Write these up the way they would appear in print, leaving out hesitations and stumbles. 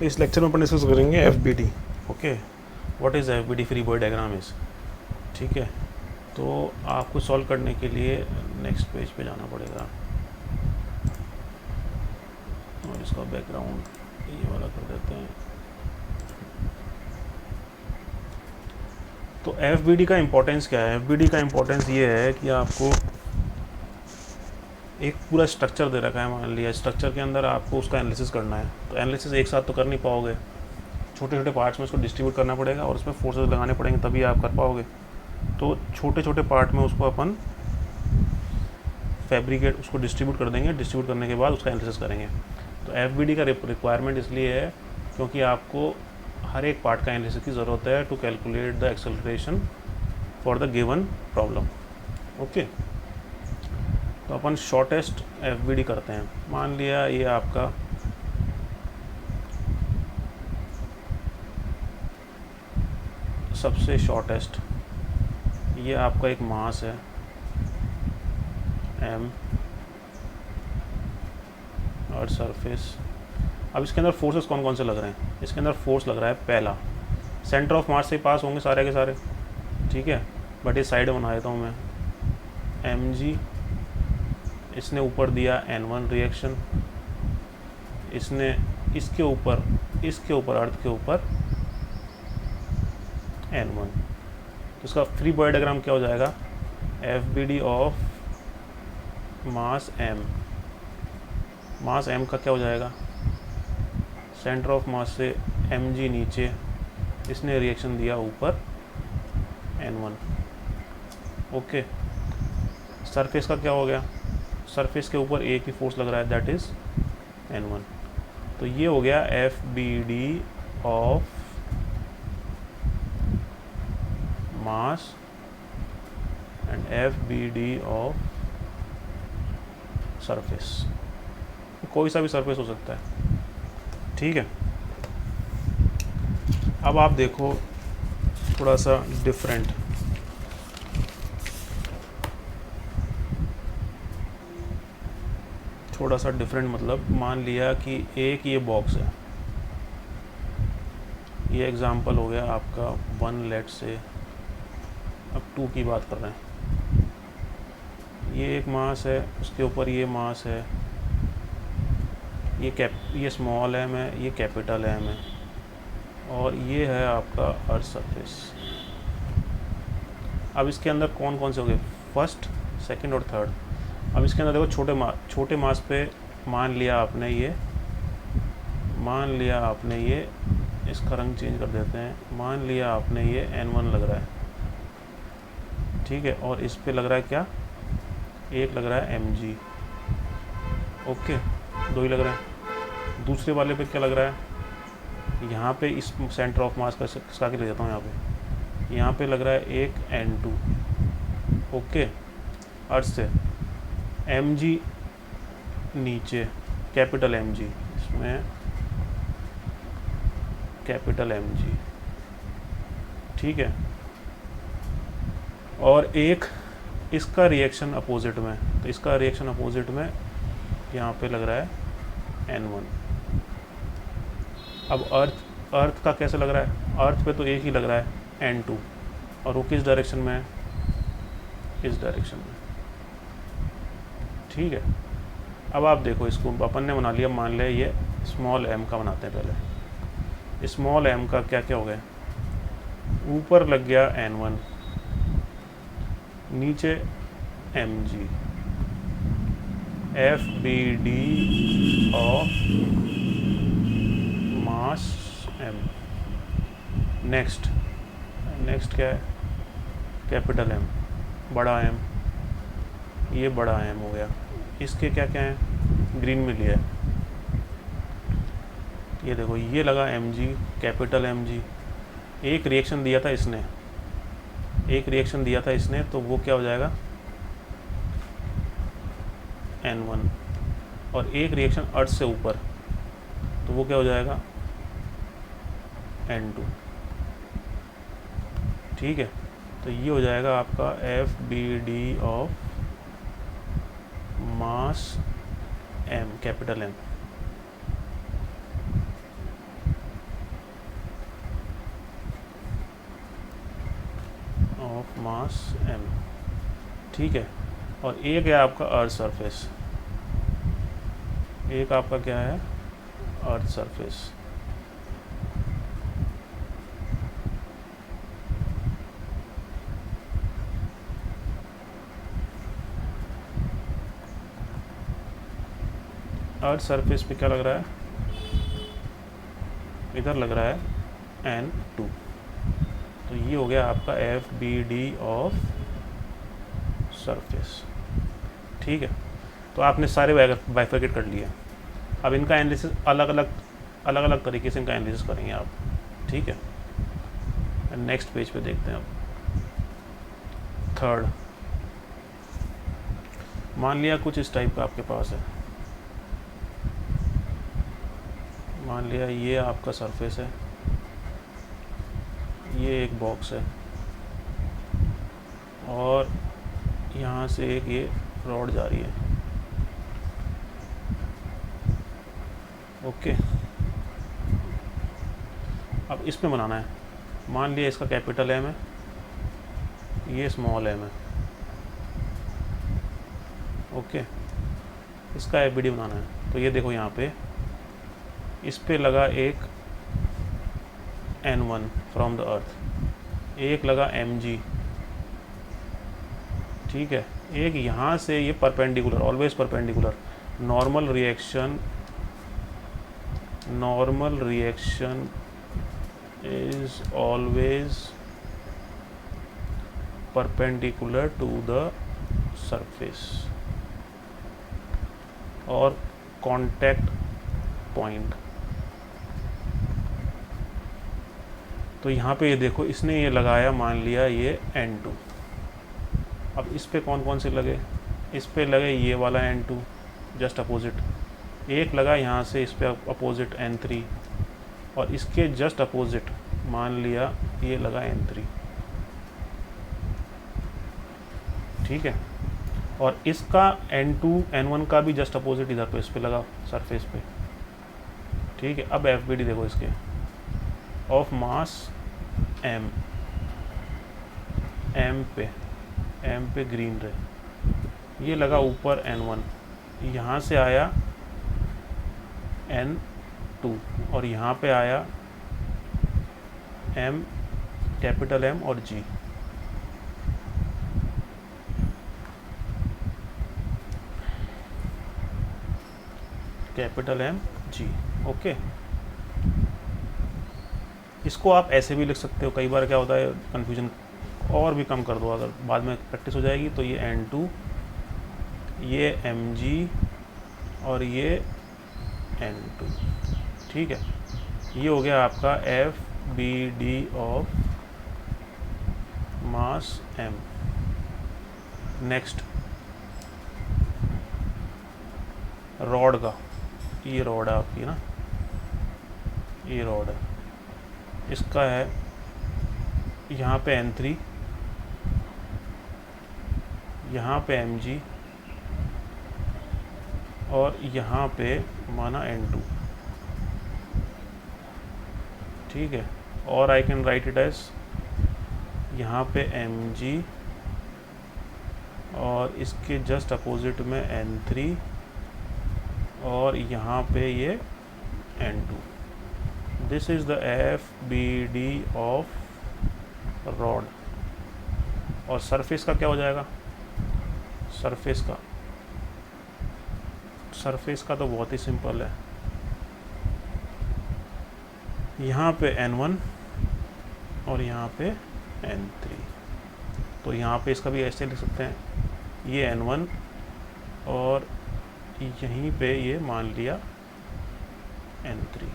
इस लेक्चर में अपन डिस्कस करेंगे F B D. Okay, what is F B D, free body diagram is. ठीक है, तो आपको सॉल्व करने के लिए नेक्स्ट पेज पे जाना पड़ेगा और इसका बैकग्राउंड ये वाला कर देते हैं। तो एफ बी डी का इम्पोर्टेंस क्या है? एफ बी डी का इम्पोर्टेंस ये है कि आपको एक पूरा स्ट्रक्चर दे रखा है, मान लिया स्ट्रक्चर के अंदर आपको उसका एनालिसिस करना है। तो एनालिसिस एक साथ तो कर नहीं पाओगे, छोटे छोटे पार्ट्स में उसको डिस्ट्रीब्यूट करना पड़ेगा और उसमें फोर्सेस लगाने पड़ेंगे, तभी आप कर पाओगे। तो छोटे छोटे पार्ट में उसको अपन फैब्रिकेट उसको डिस्ट्रीब्यूट कर देंगे, डिस्ट्रीब्यूट करने के बाद उसका एनालिसिस करेंगे। तो एफ बी डी का रिक्वायरमेंट इसलिए है क्योंकि आपको हर एक पार्ट का एनालिसिस की ज़रूरत है to calculate the acceleration for the given problem. Okay, तो अपन शॉर्टेस्ट एफ बी डी करते हैं। मान लिया ये आपका सबसे शॉर्टेस्ट, ये आपका एक मास है एम और सरफेस। अब इसके अंदर फोर्सेस कौन कौन से लग रहे हैं? इसके अंदर फोर्स लग रहा है पहला, सेंटर ऑफ मास से पास होंगे सारे के सारे, ठीक है, बट ये साइड बना देता हूँ मैं, एम जी। इसने ऊपर दिया N1 रिएक्शन, इसने इसके ऊपर अर्थ के ऊपर N1। तो इसका फ्री बॉडी डायग्राम क्या हो जाएगा? F B D of mass M. Mass M का क्या हो जाएगा? सेंटर ऑफ मास से एम जी नीचे, इसने रिएक्शन दिया ऊपर N1। ओके, सरफेस का क्या हो गया? सरफेस के ऊपर एक ही फोर्स लग रहा है, दैट इज N1। तो ये हो गया F B D of mass and F B D of surface. कोई सा भी सरफेस हो सकता है, ठीक है। अब आप देखो थोड़ा सा डिफरेंट, मतलब मान लिया कि एक ये बॉक्स है, ये एग्जांपल हो गया आपका 1, लेट से, अब 2 की बात कर रहे हैं। ये एक मास है, उसके ऊपर ये मास है, ये स्मॉल एम है, ये कैपिटल एम है, और ये है आपका अर्थ सरफेस। अब इसके अंदर कौन कौन से हो गए? फर्स्ट, सेकंड और थर्ड। अब इसके अंदर देखो छोटे मास पे मान लिया आपने ये, इसका रंग चेंज कर देते हैं, मान लिया आपने ये N1 लग रहा है, ठीक है, और इस पे लग रहा है क्या? एक लग रहा है mg। ओके, 2 ही लग रहे हैं। दूसरे वाले पे क्या लग रहा है? यहाँ पे इस सेंटर ऑफ मास का इसका के ले जाता हूँ, यहाँ पे लग रहा है एक N2। ओके, अर्थ से mg नीचे, कैपिटल mg, इसमें कैपिटल mg, ठीक है, और एक इसका रिएक्शन अपोजिट में, तो इसका रिएक्शन अपोजिट में यहाँ पे लग रहा है N1। अब अर्थ का कैसे लग रहा है? अर्थ पे तो एक ही लग रहा है N2, और वो किस डायरेक्शन में है? इस डायरेक्शन में, ठीक है। अब आप देखो, इसको अपन ने बना लिया, मान लिया ये स्मॉल m का बनाते हैं पहले। स्मॉल m का क्या क्या हो गया? ऊपर लग गया N1, नीचे mg, F B D of mass m। Next क्या है? कैपिटल M, बड़ा M, ये बड़ा M हो गया। इसके क्या क्या है? ग्रीन में लिया है, ये देखो, ये लगा mg, कैपिटल mg। एक रिएक्शन दिया था इसने, तो वो क्या हो जाएगा? N1। और एक रिएक्शन अर्थ से ऊपर, तो वो क्या हो जाएगा? N2, ठीक है। तो ये हो जाएगा आपका F B D of mass m, capital M। Of mass m, ठीक है। और एक है आपका अर्थ सरफेस, एक आपका क्या है, अर्थ सरफेस। अर्थ सरफेस पे क्या लग रहा है, इधर लग रहा है N2। तो ये हो गया आपका FBD ऑफ सरफेस, ठीक है। तो आपने सारे बाइफरकेट कर लिए। अब इनका एनालिसिस अलग अलग तरीके से इनका एनालिसिस करेंगे आप, ठीक है। नेक्स्ट पेज पे देखते हैं अब। थर्ड, मान लिया कुछ इस टाइप का आपके पास है, मान लिया ये आपका सरफेस है, ये एक बॉक्स है, और यहाँ से एक ये रॉड जा रही है, ओके। अब इसमें बनाना है, मान लिया इसका कैपिटल M है, ये स्मॉल m है, ओके। इसका FBD बनाना है। तो ये देखो यहाँ पे इस पे लगा एक N1 फ्रॉम द अर्थ, एक लगा mg, ठीक है। एक यहाँ से ये perpendicular, always perpendicular, normal reaction is always perpendicular to the surface और contact point। तो यहाँ पे ये देखो इसने ये लगाया, मान लिया ये N2। अब इस पे कौन कौन से लगे, इस पे लगे ये वाला N2 जस्ट अपोजिट, एक लगा यहाँ से इस पे अपोजिट N3, और इसके जस्ट अपोजिट मान लिया ये लगा N3, ठीक है। और इसका N2 N1 का भी जस्ट अपोजिट इधर पे इस पे लगा सरफेस पे, ठीक है। अब FBD देखो इसके, ऑफ मास M, M पे ग्रीन रहे, ये लगा ऊपर N1, यहाँ से आया N2, और यहाँ पे आया M, कैपिटल M और G, capital M G, okay. इसको आप ऐसे भी लिख सकते हो, कई बार क्या होता है कन्फ्यूजन और भी कम कर दो, अगर बाद में प्रैक्टिस हो जाएगी। तो ये N2, ये mg और ये N2, ठीक है। ये हो गया आपका FBD of mass M। Next rod का, ये रॉड है आपकी ना, ये रॉड है, इसका है यहाँ पे N3, यहाँ पे mg और यहाँ पे माना N2, ठीक है। और I can write it as यहाँ पे mg और इसके जस्ट अपोजिट में N3 और यहाँ पे ये N2। This is the FBD of rod. और सरफेस का क्या हो जाएगा, सरफेस का तो बहुत ही सिंपल है, यहाँ पे N1 और यहाँ पे N3। तो यहाँ पे इसका भी ऐसे लिख सकते हैं, ये N1 और यहीं पे ये मान लिया N3।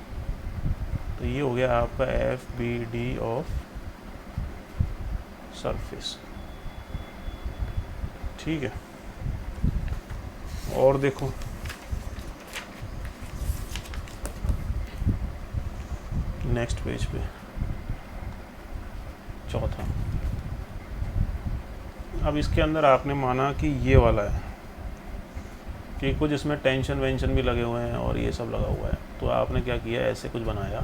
तो ये हो गया आपका FBD ऑफ सरफेस, ठीक है। और देखो नेक्स्ट पेज पे चौथा, अब इसके अंदर आपने माना कि ये वाला है कि कुछ इसमें टेंशन वेंशन भी लगे हुए हैं और ये सब लगा हुआ है। तो आपने क्या किया, ऐसे कुछ बनाया,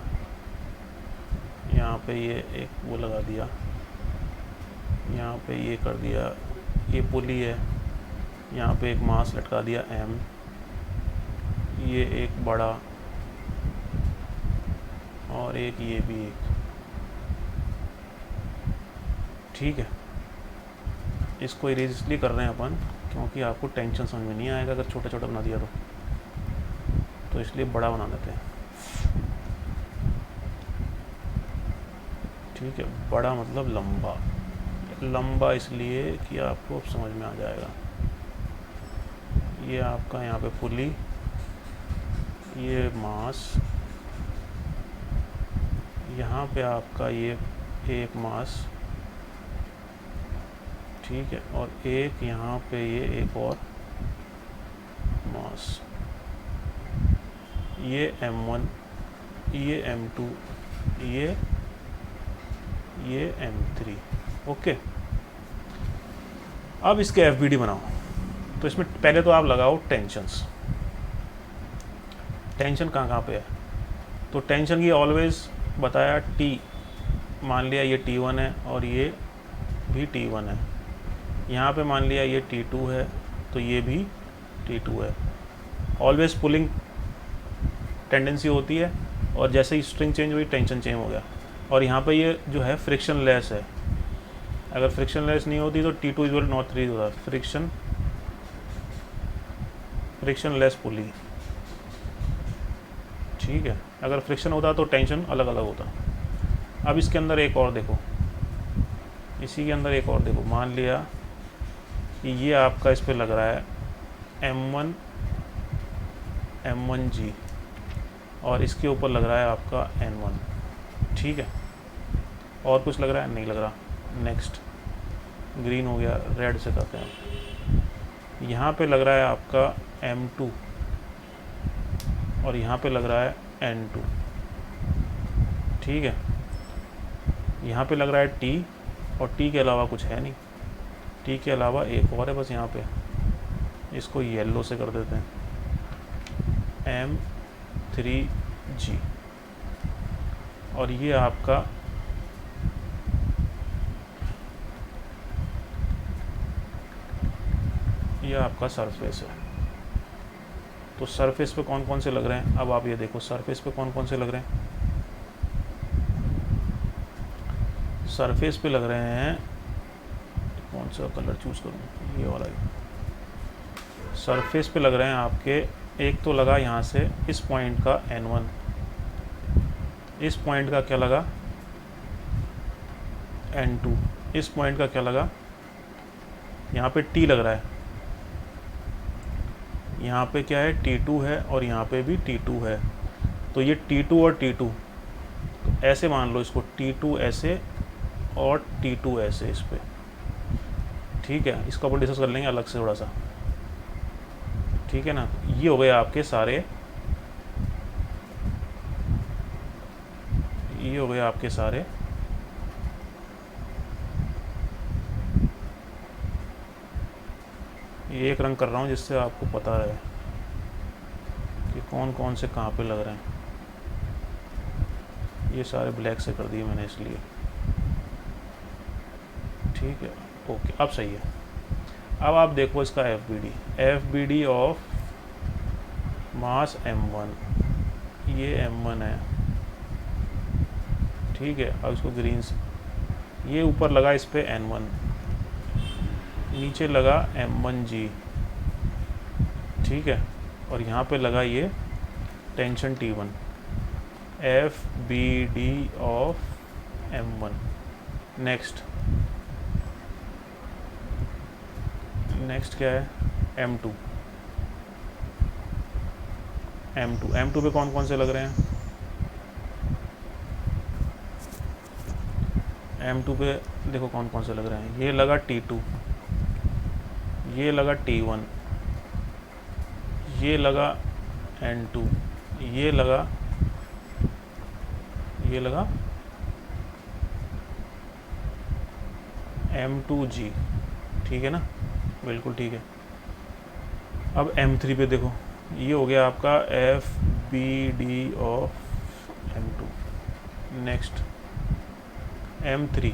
यहाँ पे ये एक वो लगा दिया, यहाँ पे ये कर दिया, ये पुली है, यहाँ पे एक मास लटका दिया M, ये एक बड़ा, और एक ये भी एक। ठीक है, इसको इरेज इसलिए कर रहे हैं अपन क्योंकि आपको टेंशन समझ में नहीं आएगा अगर छोटा छोटा बना दिया तो इसलिए बड़ा बना देते हैं। ठीक है, बड़ा मतलब लंबा, लंबा इसलिए कि आपको अब समझ में आ जाएगा। ये आपका यहाँ पे पुली, ये मास, यहाँ पे आपका ये एक मास, ठीक है, और एक यहाँ पे ये एक और मास, ये M1, ये M2, ये M3। ओके, अब इसके FBD बनाओ। तो इसमें पहले तो आप लगाओ टेंशन्स। टेंशन कहाँ पे है? तो टेंशन की ऑलवेज बताया T, मान लिया ये T1 है और ये भी T1 है। यहाँ पे मान लिया ये T2 है तो ये भी T2 है। ऑलवेज पुलिंग टेंडेंसी होती है, और जैसे ही स्ट्रिंग चेंज हुई टेंशन चेंज हो गया। और यहाँ पे ये जो है फ्रिक्शन लेस है, अगर फ्रिक्शन लेस नहीं होती तो T2 इक्वल नॉट 3 होता, फ्रिक्शन लेस पुली। ठीक है, अगर फ्रिक्शन होता तो टेंशन अलग अलग होता। अब इसके अंदर एक और देखो, इसी के अंदर एक और देखो, मान लिया कि ये आपका इस पे लग रहा है M1G और इसके ऊपर लग रहा है आपका N1। ठीक है, और कुछ लग रहा है? नहीं लग रहा। नेक्स्ट, ग्रीन हो गया, रेड से करते हैं। यहाँ पे लग रहा है आपका M2 और यहाँ पे लग रहा है N2। ठीक है, यहाँ पे लग रहा है T, और T के अलावा कुछ है नहीं। T के अलावा एक और है बस यहाँ पे, इसको येलो से कर देते हैं, M3G। और ये आपका सरफेस है। तो सरफेस पे कौन कौन से लग रहे हैं? अब आप ये देखो सरफेस पे कौन कौन से लग रहे हैं। सरफेस पे लग रहे हैं, कौन सा कलर चूज़ करूँ, ये वाला। सरफेस पे लग रहे हैं आपके, एक तो लगा यहाँ से इस पॉइंट का N1, इस पॉइंट का क्या लगा N2, इस पॉइंट का क्या लगा, यहाँ पे T लग रहा है, यहाँ पे क्या है T2 है और यहाँ पे भी T2 है। तो ये T2 और T2, तो ऐसे मान लो इसको, T2 ऐसे और T2 ऐसे इस पे। ठीक है, इसको अपन डिस्कस कर लेंगे अलग से थोड़ा सा। ठीक है ना, ये हो गए आपके सारे, ये हो गए आपके सारे ये एक रंग कर रहा हूँ जिससे आपको पता रहे कि कौन कौन से कहाँ पे लग रहे हैं। ये सारे ब्लैक से कर दिए मैंने इसलिए। ठीक है, ओके, अब सही है। अब आप देखो इसका FBD ऑफ मास M1, ये M1 है। ठीक है, अब इसको ग्रीन से, ये ऊपर लगा इस पे N1, नीचे लगा M1G। ठीक है, और यहाँ पे लगा ये tension T1, FBD of M1। Next क्या है? M2 पे कौन कौन से लग रहे हैं? M2 पे देखो कौन कौन से लग रहे हैं। ये लगा T2, ये लगा T1, ये लगा N2, ये लगा M2G। ठीक है ना, बिल्कुल ठीक है। अब M3 पे देखो, ये हो गया आपका FBD of M2। Next M3,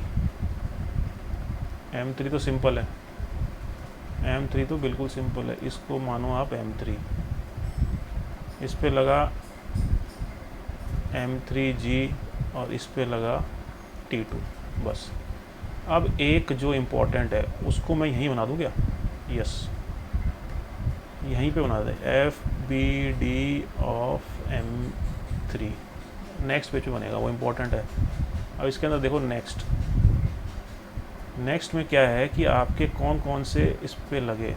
M3 तो सिंपल है, M3 तो बिल्कुल सिंपल है, इसको मानो आप M3, इस पे लगा M3G और इस पे लगा T2 बस। अब एक जो इम्पोर्टेंट है उसको मैं यहीं बना दूँ क्या? यस, यहीं पे बना दे, FBD of M3, next page पे बनेगा, वो इम्पोर्टेंट है। अब इसके अंदर देखो नेक्स्ट में क्या है कि आपके कौन कौन से इस पे लगे,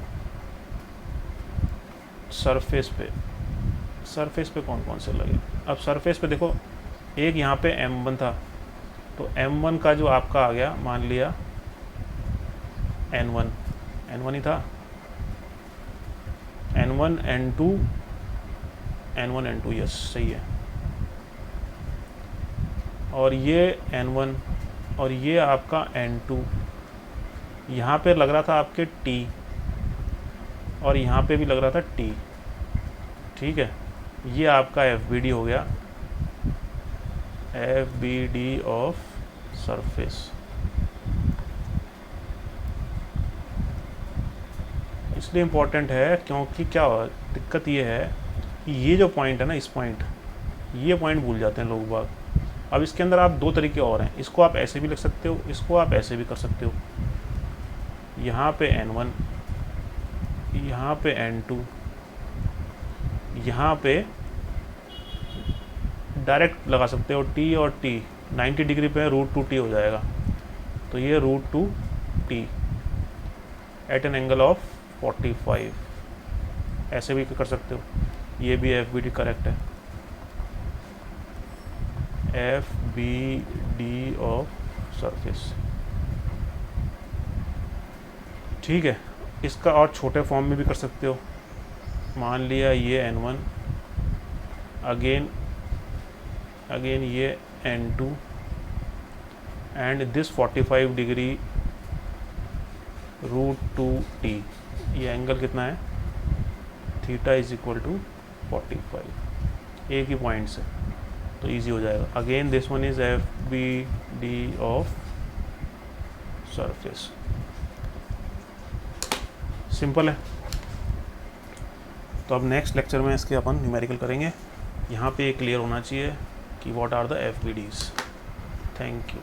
सरफेस पे कौन कौन से लगे। अब सरफेस पे देखो, एक यहाँ पे M1 था, तो M1 का जो आपका आ गया, मान लिया N1 ही था, N1 N2 यस सही है, और ये N1 और ये आपका N2, यहाँ पे लग रहा था आपके T और यहाँ पे भी लग रहा था T, ठीक है। ये आपका FBD हो गया, FBD ऑफ सरफेस। इसलिए इम्पोर्टेंट है क्योंकि क्या दिक्कत ये है कि ये जो पॉइंट है ना, ये पॉइंट भूल जाते हैं लोग बाग। अब इसके अंदर आप दो तरीके और हैं, इसको आप ऐसे भी लिख सकते हो, इसको आप ऐसे भी कर सकते हो। यहाँ पे N1, यहाँ पे N2, यहाँ पे डायरेक्ट लगा सकते हो T और T, 90 डिग्री पे √2T हो जाएगा, तो ये √2T eight an angle of 45, ऐसे भी कर सकते हो। ये भी FBD करेक्ट है, FBD ऑफ सरफेस, ठीक है। इसका और छोटे फॉर्म में भी कर सकते हो, मान लिया ये N1, अगेन ये N2 and this 45 degree √2T, ये एंगल कितना है, थीटा इज इक्वल टू 45, एक ही पॉइंट से, तो इजी हो जाएगा। Again this one is FBD of surface, simple है। तो अब नेक्स्ट लेक्चर में इसके अपन न्यूमेरिकल करेंगे। यहाँ पे क्लियर होना चाहिए कि what are the FBDs। Thank you.